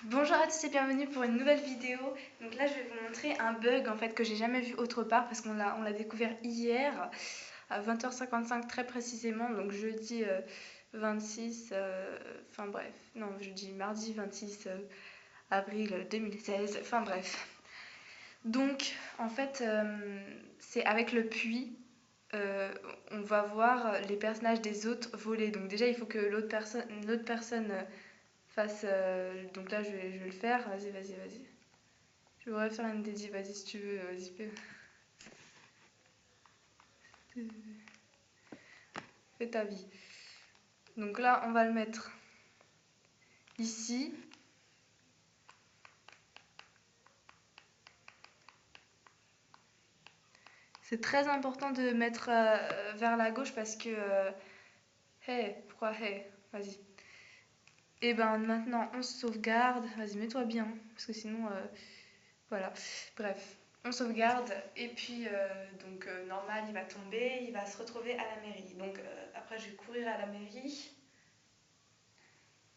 Bonjour à tous et bienvenue pour une nouvelle vidéo. Donc là je vais vous montrer un bug en fait que j'ai jamais vu autre part parce qu'on l'a découvert hier à 20h55 très précisément, donc jeudi 26, enfin bref, non jeudi mardi 26 avril 2016, enfin bref. Donc en fait c'est avec le puits, euh, on va voir les personnages des autres voler. Donc déjà il faut que l'autre personne fasse. Donc là, je vais le faire. Vas-y, vas-y, vas-y. Je voudrais faire une dédie. Vas-y, si tu veux, vas-y, fais ta vie. Donc là, on va le mettre ici. C'est très important de mettre vers la gauche parce que. Hey, pourquoi hey? Vas-y. Et ben maintenant, on sauvegarde. Vas-y, mets-toi bien. Parce que sinon. Voilà. Bref. On sauvegarde. Et puis, normal, il va tomber. Il va se retrouver à la mairie. Donc après, je vais courir à la mairie.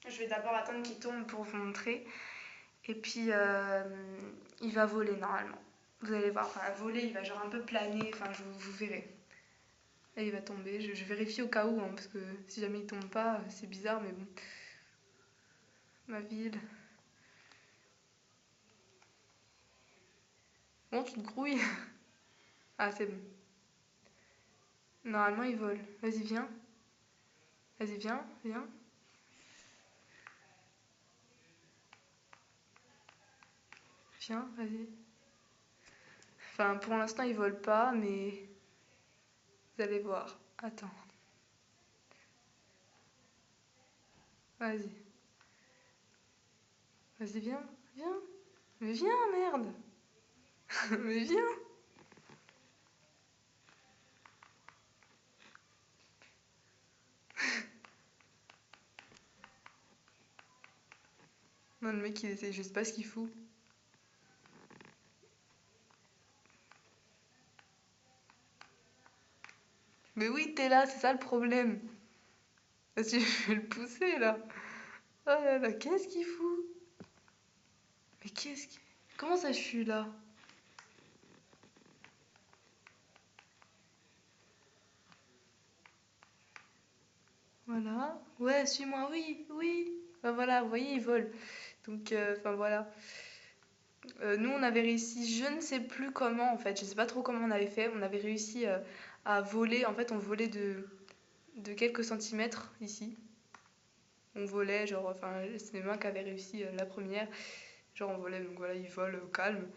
Je vais d'abord attendre qu'il tombe pour vous montrer. Et puis, il va voler normalement. Vous allez voir, enfin, voler, il va genre un peu planer, enfin, vous verrez. Et il va tomber. Je vérifie au cas où, hein, parce que si jamais il tombe pas, c'est bizarre, mais bon. Ma ville. Bon, tu te grouilles. Ah, c'est bon. Normalement, il vole. Vas-y, viens. Vas-y, viens, viens. Viens, vas-y. Enfin, pour l'instant, il vole pas, mais vous allez voir. Attends. Vas-y. Vas-y, viens, viens. Mais viens, merde. Mais viens. Non, le mec, il essaie, je sais pas ce qu'il fout. Mais oui, t'es là, c'est ça le problème. Parce que je vais le pousser là. Oh là là, qu'est-ce qu'il fout? Mais qu'est-ce qu'il... Comment ça je suis là? Voilà. Ouais, suis-moi, oui, oui. Bah voilà, vous voyez, il vole. Donc, enfin voilà. Nous, on avait réussi, je ne sais plus comment en fait, je sais pas trop comment on avait fait. On avait réussi à voler. En fait, on volait de quelques centimètres ici. On volait, genre, enfin, c'est les mains qui avaient réussi la première. Genre, on volait, donc voilà, il vole au calme.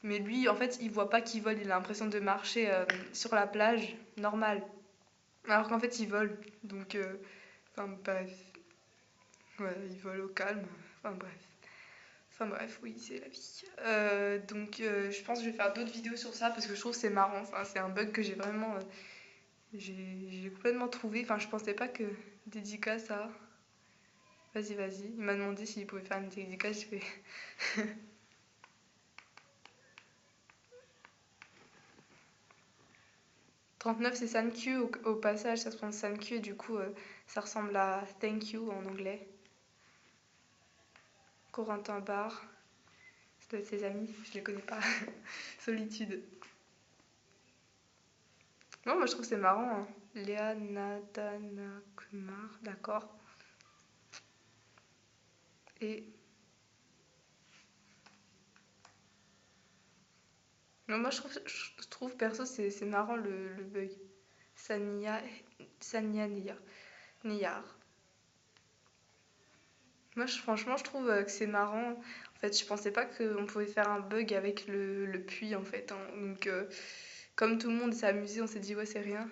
Mais lui, en fait, il voit pas qu'il vole, il a l'impression de marcher sur la plage, normal. Alors qu'en fait, il vole. Donc, enfin, bref. Ouais, il vole au calme. Enfin, bref. Enfin, bref, oui, c'est la vie. Je pense que je vais faire d'autres vidéos sur ça parce que je trouve que c'est marrant. Enfin, c'est un bug que j'ai vraiment. J'ai complètement trouvé. Enfin, je pensais pas que dédicace à. Vas-y, vas-y. Il m'a demandé s'il pouvait faire une dédicace. Je fais. 39 c'est thank you au passage, ça se prononce thank you et du coup ça ressemble à thank you en anglais. Corentin Barre, ça doit être ses amis, je les connais pas. Solitude. Non, moi je trouve que c'est marrant. Hein. Léa Nathanakumar, d'accord. Et. Non, moi je trouve perso c'est marrant le bug. Sania. Sania Niyar. Moi franchement je trouve que c'est marrant. En fait, je pensais pas qu'on pouvait faire un bug avec le puits en fait. Hein. Donc. Comme tout le monde s'est amusé, on s'est dit ouais c'est rien.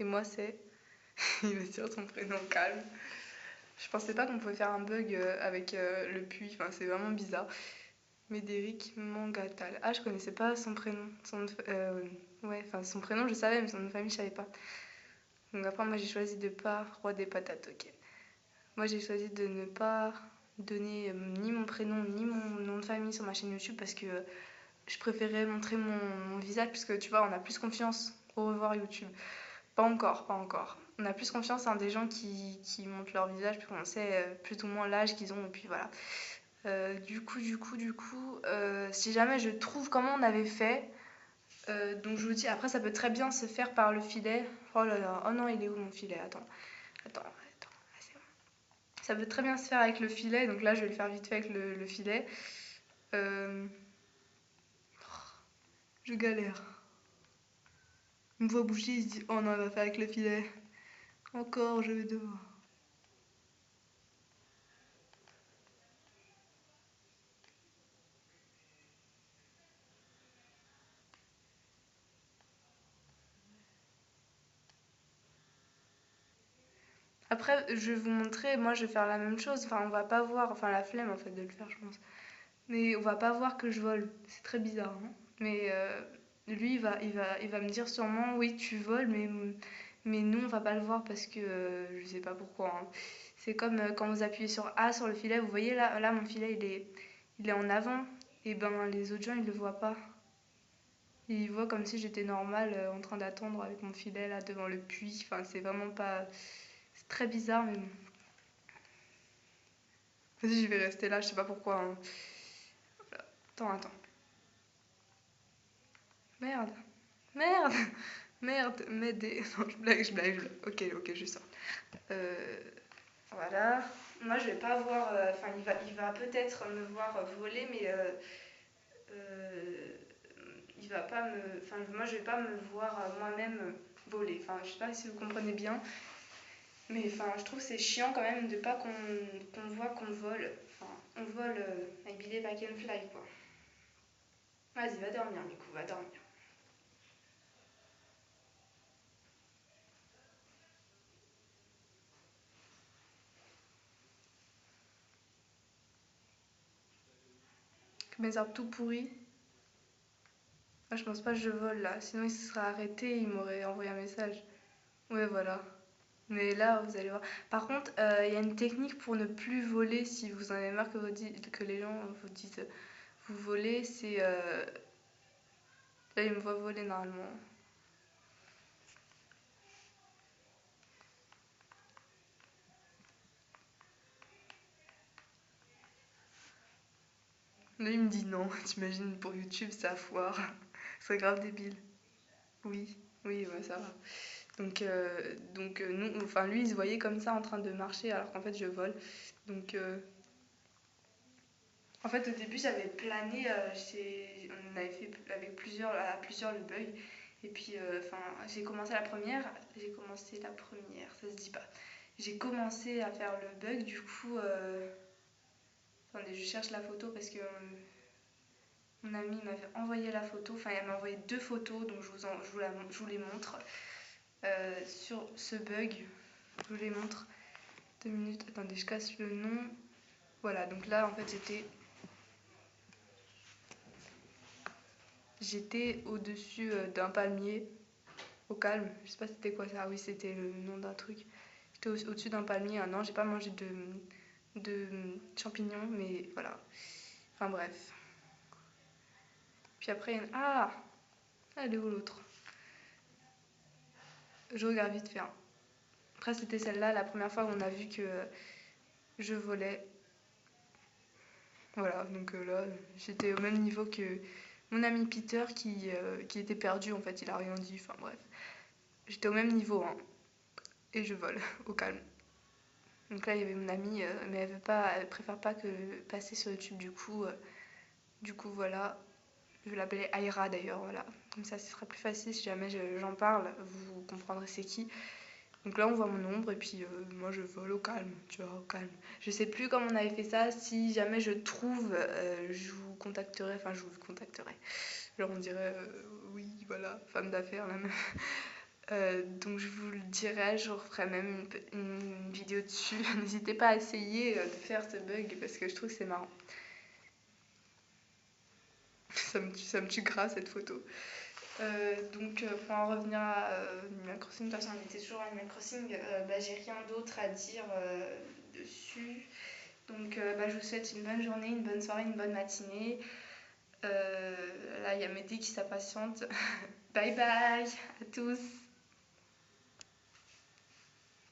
Et moi c'est... Il va dire son prénom calme. Je pensais pas qu'on pouvait faire un bug avec le puits, enfin c'est vraiment bizarre. Médéric Mangatal. Ah je connaissais pas son prénom. Ouais, enfin son prénom je savais mais son nom de famille je savais pas. Donc après moi j'ai choisi de pas... Roi des patates, ok. Moi j'ai choisi de ne pas donner ni mon prénom ni mon nom de famille sur ma chaîne YouTube parce que je préférais montrer mon visage puisque tu vois on a plus confiance. Au revoir YouTube. Pas encore, pas encore. On a plus confiance en des gens qui montrent leur visage, puis on sait plus ou moins l'âge qu'ils ont, et puis voilà. Si jamais je trouve comment on avait fait, donc je vous dis, après ça peut très bien se faire par le filet. Oh là là, oh non, il est où mon filet? Attends. Ah, c'est bon. Ça peut très bien se faire avec le filet, donc là je vais le faire vite fait avec le filet. Euh, je galère. Il me voit bouger, il se dit, oh non, elle va faire avec le filet. Encore, je vais devoir. Après, je vais vous montrer, moi je vais faire la même chose. Enfin, on va pas voir, enfin la flemme en fait de le faire, je pense. Mais on va pas voir que je vole. C'est très bizarre, hein. Mais lui, il va me dire sûrement, oui, tu voles, mais nous, on va pas le voir parce que je sais pas pourquoi, hein. C'est comme quand vous appuyez sur A sur le filet, vous voyez là mon filet, il est en avant. Et ben, les autres gens, ils le voient pas. Ils voient comme si j'étais normale en train d'attendre avec mon filet là devant le puits. Enfin, c'est vraiment pas. C'est très bizarre, mais bon. Vas-y, je vais rester là, je sais pas pourquoi, hein. Attends. Merde. Merde. Merde, m'aider. Non, je blague. Ok, je sors. Euh, voilà. Moi, je vais pas voir. Enfin, il va peut-être me voir voler, mais euh, il va pas me. Enfin, moi, je vais pas me voir moi-même voler. Enfin, je sais pas si vous comprenez bien, mais enfin, je trouve que c'est chiant quand même de pas qu'on voit qu'on vole. Enfin, on vole avec Billy Back and Fly, quoi. Vas-y, va dormir, Miku, va dormir. Mes arbres tout pourris. Moi, je pense pas que je vole là. Sinon, il se serait arrêté, il m'aurait envoyé un message. Ouais, voilà. Mais là, vous allez voir. Par contre, il y a une technique pour ne plus voler si vous en avez marre que les gens vous disent vous volez. C'est. Là, il me voit voler normalement. Là, il me dit non. T'imagines, pour YouTube, ça foire. C'est grave débile. Oui, oui, ouais, ça va. Donc nous, enfin, lui, il se voyait comme ça en train de marcher alors qu'en fait, je vole. Donc. En fait, au début, j'avais plané, on avait fait à plusieurs le bug. Et puis, enfin, j'ai commencé la première, ça se dit pas. J'ai commencé à faire le bug, du coup, attendez, je cherche la photo parce que mon ami m'avait envoyé la photo, enfin, elle m'a envoyé deux photos, donc je vous les montre. Sur ce bug, je vous les montre. 2 minutes, attendez, je casse le nom. Voilà, donc là, en fait, j'étais au-dessus d'un palmier, au calme. Je sais pas c'était quoi ça. Ah oui, c'était le nom d'un truc. J'étais au-dessus d'un palmier. Ah non, j'ai pas mangé de champignons, mais voilà. Enfin bref. Puis après, ah, elle est où l'autre? Je regarde vite fait, hein. Après, c'était celle-là, la première fois où on a vu que je volais. Voilà, donc là, j'étais au même niveau que mon ami Peter qui était perdu en fait, il a rien dit. Enfin bref. J'étais au même niveau, hein, et je vole au calme. Donc là, il y avait mon amie, mais elle préfère pas que passer sur YouTube. Du coup, voilà. Je vais l'appeler Aira d'ailleurs, voilà. Comme ça, ce sera plus facile si jamais j'en parle, vous comprendrez c'est qui. Donc là, on voit mon ombre et puis moi, je vole au calme, tu vois, au calme. Je sais plus comment on avait fait ça. Si jamais je trouve, je vous contacterai. Enfin, je vous contacterai. Genre, on dirait, oui, voilà, femme d'affaires, la meuf. Donc je vous le dirai, je referai même une vidéo dessus. N'hésitez pas à essayer de faire ce bug parce que je trouve que c'est marrant. Ça me tue grave cette photo. Donc pour en revenir à Animal Crossing, de toute façon on était toujours à Animal Crossing, bah, j'ai rien d'autre à dire dessus. Donc bah, je vous souhaite une bonne journée, une bonne soirée, une bonne matinée. Là il y a Médée qui s'impatiente. Bye bye à tous.